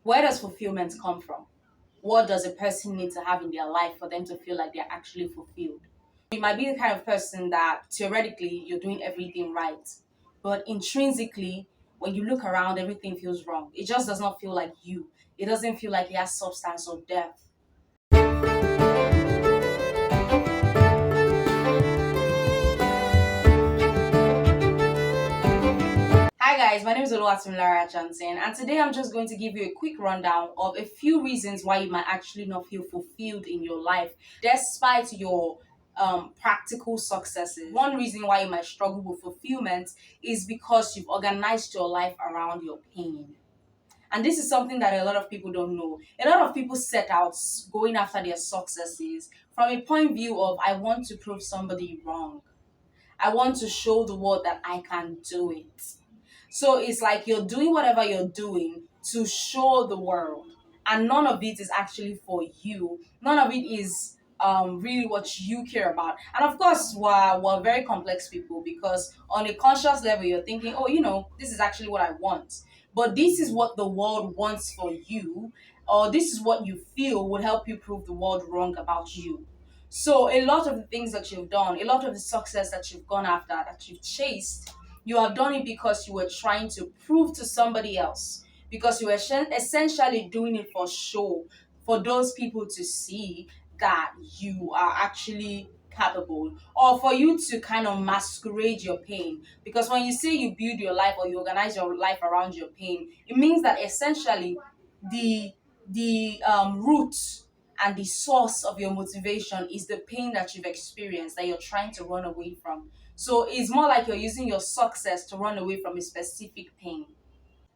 Where does fulfillment come from? What does a person need to have in their life for them to feel like they're actually fulfilled? You might be the kind of person that theoretically you're doing everything right, but intrinsically, when you look around, everything feels wrong. It just does not feel like you. It doesn't feel like it has substance or depth. Hi guys, my name is tumilarajohnson, and today I'm just going to give you a quick rundown of a few reasons why you might actually not feel fulfilled in your life despite your practical successes. One reason why you might struggle with fulfillment is because you've organized your life around your pain. And this is something that a lot of people don't know. A lot of people set out going after their successes from a point of view of, I want to prove somebody wrong. I want to show the world that I can do it. So it's like you're doing whatever you're doing to show the world, and none of it is actually for you. None of it is really what you care about. And of course, we're very complex people, because on a conscious level, you're thinking, oh, this is actually what I want. But this is what the world wants for you, or this is what you feel would help you prove the world wrong about you. So a lot of the things that you've done, a lot of the success that you've gone after, that you've chased, you have done it because you were trying to prove to somebody else, because you were essentially doing it for show, for those people to see that you are actually capable, or for you to kind of masquerade your pain. Because when you say you build your life or you organize your life around your pain, it means that essentially the root and the source of your motivation is the pain that you've experienced, that you're trying to run away from. So it's more like you're using your success to run away from a specific pain.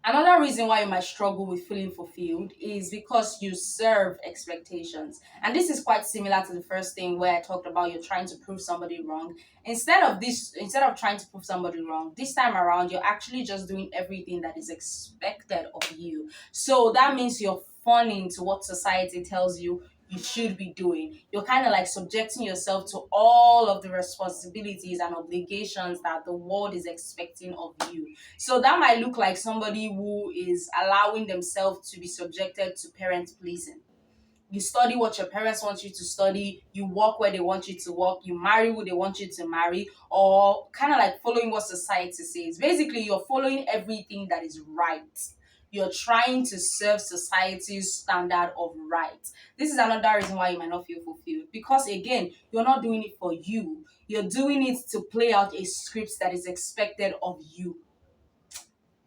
Another reason why you might struggle with feeling fulfilled is because you serve expectations. And this is quite similar to the first thing where I talked about you're trying to prove somebody wrong. Instead of trying to prove somebody wrong, this time around you're actually just doing everything that is expected of you. So that means you're fawning to what society tells you should be doing. You're kind of like subjecting yourself to all of the responsibilities and obligations that the world is expecting of you. So that might look like somebody who is allowing themselves to be subjected to parent pleasing. You study what your parents want you to study, you work where they want you to work, you marry who they want you to marry, or kind of like following what society says. Basically, you're following everything that is right. You're trying to serve society's standard of right. This is another reason why you might not feel fulfilled. Because again, you're not doing it for you. You're doing it to play out a script that is expected of you.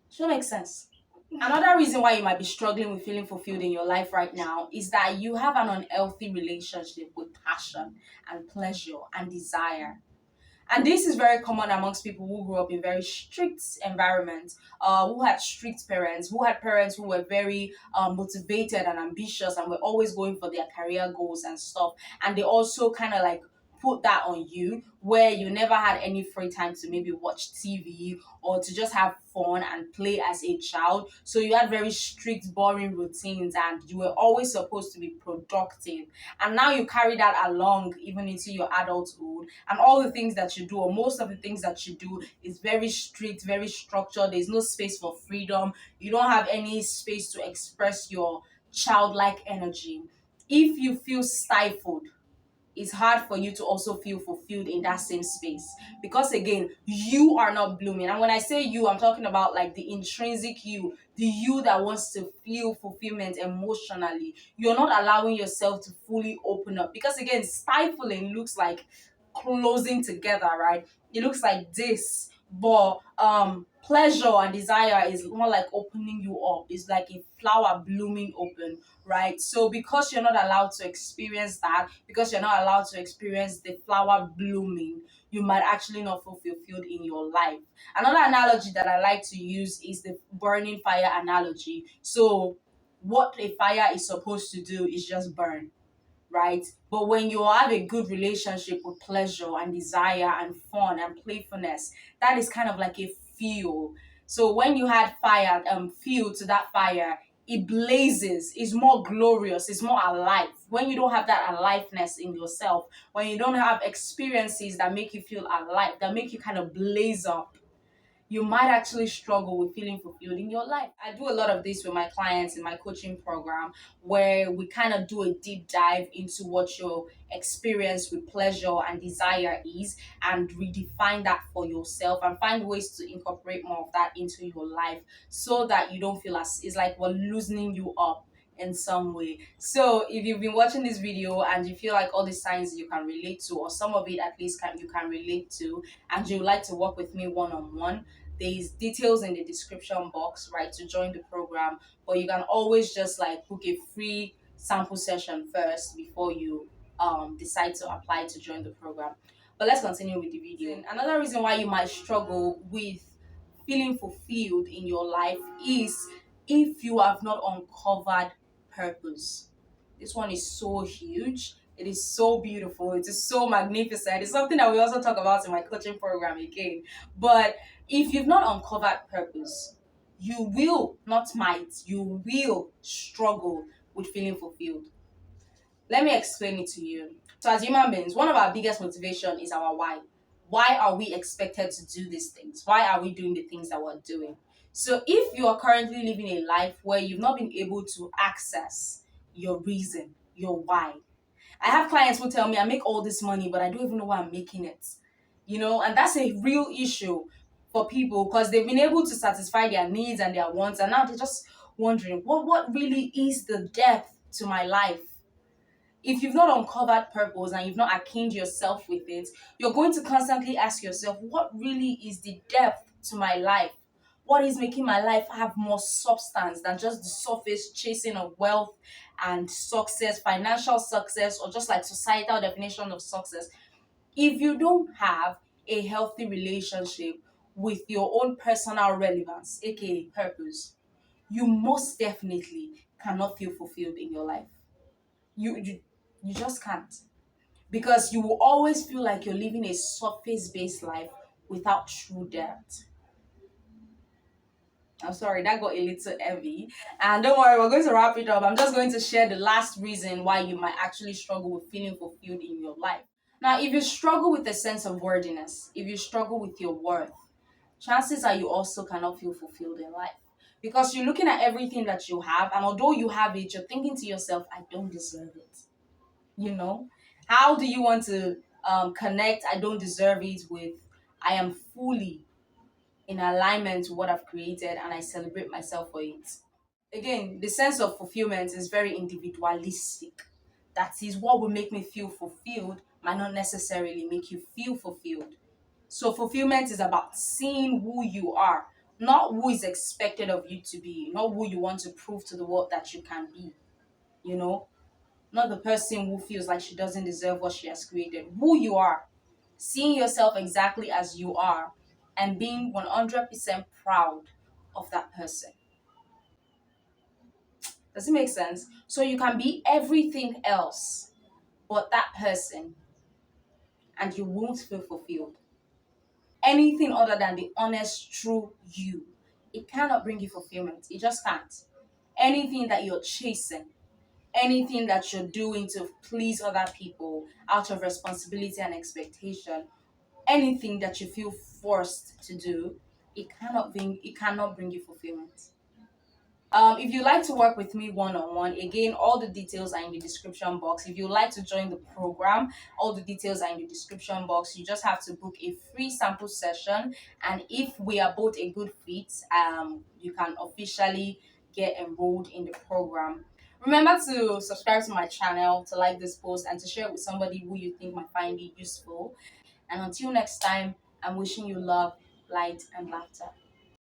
Should make sense? Another reason why you might be struggling with feeling fulfilled in your life right now is that you have an unhealthy relationship with passion and pleasure and desire. And this is very common amongst people who grew up in very strict environments, who had strict parents, who had parents who were very motivated and ambitious and were always going for their career goals and stuff. And they also kind of like put that on you, where you never had any free time to maybe watch TV or to just have fun and play as a child. So you had very strict, boring routines, and you were always supposed to be productive. And now you carry that along even into your adulthood, and all the things that you do, or most of the things that you do, is very strict, very structured. There's no space for freedom. You don't have any space to express your childlike energy. If you feel stifled, it's hard for you to also feel fulfilled in that same space, because again, you are not blooming. And when I say you, I'm talking about like the intrinsic you, the you that wants to feel fulfillment emotionally. You're not allowing yourself to fully open up, because again, stifling looks like closing together, right? It looks like this, but pleasure and desire is more like opening you up. It's like a flower blooming open, right? So because you're not allowed to experience that, because you're not allowed to experience the flower blooming, you might actually not feel fulfilled in your life. Another analogy that I like to use is the burning fire analogy. So what a fire is supposed to do is just burn, right? But when you have a good relationship with pleasure and desire and fun and playfulness, that is kind of like a fuel. So when you had fire, fuel to that fire, it blazes, it's more glorious, it's more alive. When you don't have that aliveness in yourself, when you don't have experiences that make you feel alive, that make you kind of blaze up, you might actually struggle with feeling fulfilled in your life. I do a lot of this with my clients in my coaching program, where we kind of do a deep dive into what your experience with pleasure and desire is, and redefine that for yourself and find ways to incorporate more of that into your life, so that you don't feel as it's like we're loosening you up in some way. So if you've been watching this video and you feel like all the signs you can relate to, or some of it at least you can relate to, and you would like to work with me one on one, there's details in the description box, right, to join the program. But you can always just like book a free sample session first before you decide to apply to join the program. But let's continue with the video. Another reason why you might struggle with feeling fulfilled in your life is if you have not uncovered purpose. This one is so huge. It is so beautiful. It is so magnificent. It's something that we also talk about in my coaching program again. But if you've not uncovered purpose, you will, not might, you will struggle with feeling fulfilled. Let me explain it to you. So, as human beings, one of our biggest motivation is our why. Why are we expected to do these things? Why are we doing the things that we're doing? So, if you are currently living a life where you've not been able to access your reason, your why, I have clients who tell me, I make all this money, but I don't even know why I'm making it. And that's a real issue for people, because they've been able to satisfy their needs and their wants, and now they're just wondering, what really is the depth to my life? If you've not uncovered purpose and you've not akined yourself with it, you're going to constantly ask yourself, what really is the depth to my life? What is making my life have more substance than just the surface chasing of wealth and success, financial success, or just like societal definition of success? If you don't have a healthy relationship with your own personal relevance, aka purpose, you most definitely cannot feel fulfilled in your life. You just can't, because you will always feel like you're living a surface-based life without true depth. I'm sorry, that got a little heavy. And don't worry, we're going to wrap it up. I'm just going to share the last reason why you might actually struggle with feeling fulfilled in your life. Now, if you struggle with a sense of worthiness, if you struggle with your worth, chances are you also cannot feel fulfilled in life. Because you're looking at everything that you have, and although you have it, you're thinking to yourself, I don't deserve it. How do you want to connect I don't deserve it with I am fully in alignment with what I've created and I celebrate myself for it? Again, the sense of fulfillment is very individualistic. That is, what will make me feel fulfilled might not necessarily make you feel fulfilled. So fulfillment is about seeing who you are, not who is expected of you to be, not who you want to prove to the world that you can be. you know not the person who feels like she doesn't deserve what she has created. Who you are, seeing yourself exactly as you are, and being 100% proud of that person. Does it make sense? So you can be everything else but that person, and you won't feel fulfilled. Anything other than the honest, true you, it cannot bring you fulfillment. It just can't. Anything that you're chasing, anything that you're doing to please other people out of responsibility and expectation, anything that you feel forced to do, it cannot bring you fulfillment. If you like to work with me one on one, again, all the details are in the description box. If you like to join the program, all the details are in the description box. You just have to book a free sample session, and if we are both a good fit, you can officially get enrolled in the program. Remember to subscribe to my channel, to like this post, and to share it with somebody who you think might find it useful. And until next time, I'm wishing you love, light, and laughter.